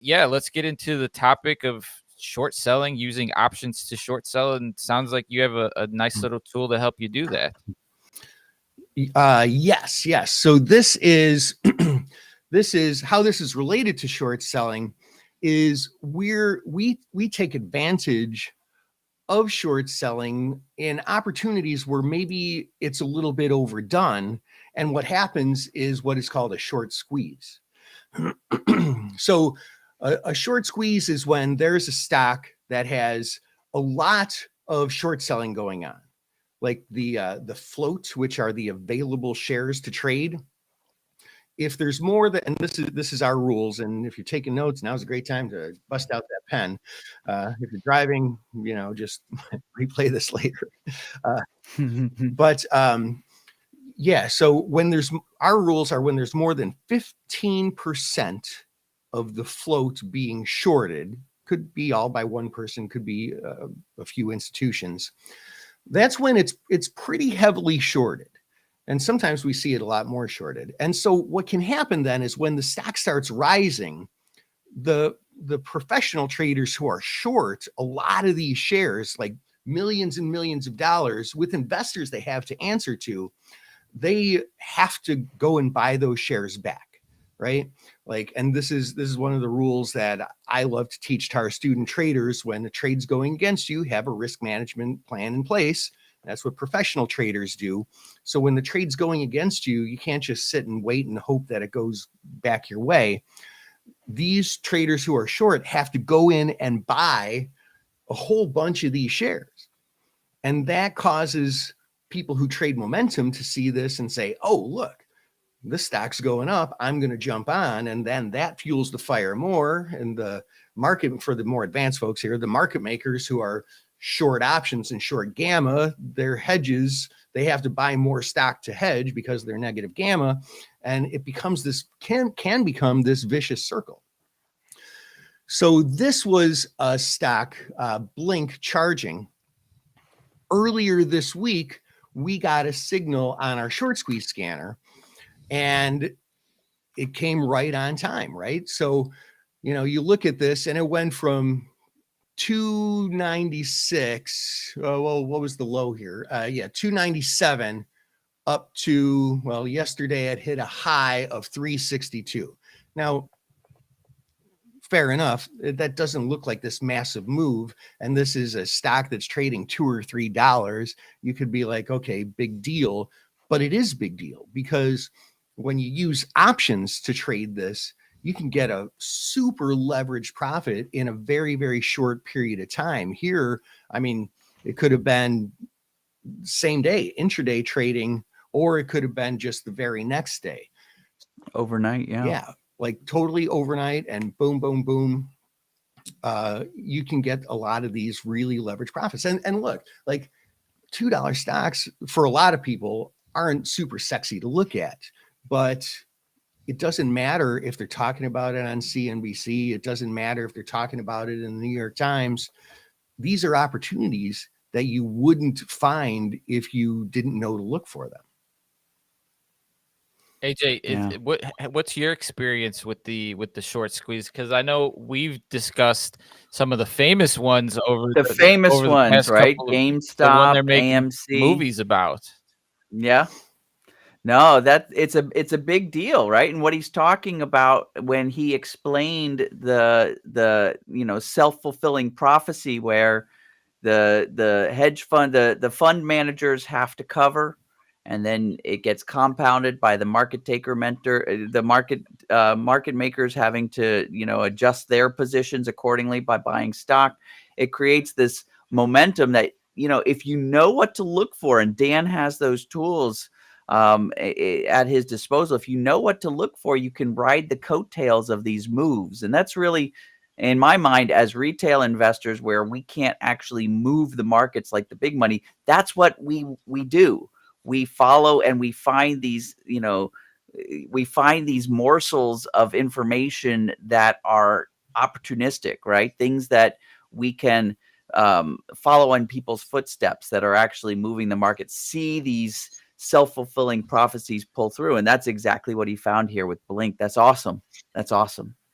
yeah, let's get into the topic of short selling, using options to short sell. And sounds like you have a nice little tool to help you do that. Yes. So this is this is how this is related to short selling. Is we take advantage of short selling in opportunities where maybe it's a little bit overdone, and what happens is what is called a short squeeze. So a short squeeze is when there's a stock that has a lot of short selling going on, like the float, which are the available shares to trade. If there's more than, and this is our rules, and if you're taking notes, now's a great time to bust out that pen. If you're driving, just replay this later. But yeah, so our rules are when there's more than 15% of the float being shorted, could be all by one person, could be a few institutions. That's when it's pretty heavily shorted. And sometimes we see it a lot more shorted. And so what can happen then is when the stock starts rising, the professional traders who are short a lot of these shares, like millions and millions of dollars, with investors they have to answer to, they have to go and buy those shares back, right? Like, and this is one of the rules that I love to teach to our student traders. When the trade's going against you, have a risk management plan in place. That's what professional traders do. So when the trade's going against you, you can't just sit and wait and hope that it goes back your way. These traders who are short have to go in and buy a whole bunch of these shares. And that causes people who trade momentum to see this and say, oh, look, this stock's going up, I'm going to jump on. And then that fuels the fire more. And the market, for the more advanced folks here, the market makers who are short options and short gamma, their hedges, they have to buy more stock to hedge because they're negative gamma. And it becomes this, can become this vicious circle. So this was a stock, BLNK charging. Earlier this week, we got a signal on our short squeeze scanner, and it came right on time, right? So, you look at this and it went from 296. Well, what was the low here? 297 up to, well, yesterday it hit a high of 362. Now, fair enough. That doesn't look like this massive move. And this is a stock that's trading $2 or $3. You could be like, okay, big deal. But it is big deal because when you use options to trade this, you can get a super leveraged profit in a very, very short period of time. Here, I mean, it could have been same day, intraday trading, or it could have been just the very next day. Overnight, yeah. Yeah, like totally overnight, and boom, boom, boom. You can get a lot of these really leveraged profits. And look, like $2 stocks for a lot of people aren't super sexy to look at, but it doesn't matter if they're talking about it on CNBC. It doesn't matter if they're talking about it in the New York Times. These are opportunities that you wouldn't find if you didn't know to look for them. AJ, what's your experience with the short squeeze? Because I know we've discussed some of the famous ones over the past right? GameStop, the one they're making AMC movies about. Yeah. No, it's a big deal, right? And what he's talking about when he explained the self-fulfilling prophecy, where the hedge fund, the fund managers have to cover, and then it gets compounded by the market taker mentor, the market makers having to adjust their positions accordingly by buying stock. It creates this momentum that if you know what to look for, and Dan has those tools at his disposal. If you know what to look for, you can ride the coattails of these moves. And that's really, in my mind, as retail investors, where we can't actually move the markets like the big money, that's what we do. We follow and we find these, morsels of information that are opportunistic, right? Things that we can follow in people's footsteps that are actually moving the market, see these self-fulfilling prophecies pull through. And that's exactly what he found here with BLNK. That's awesome.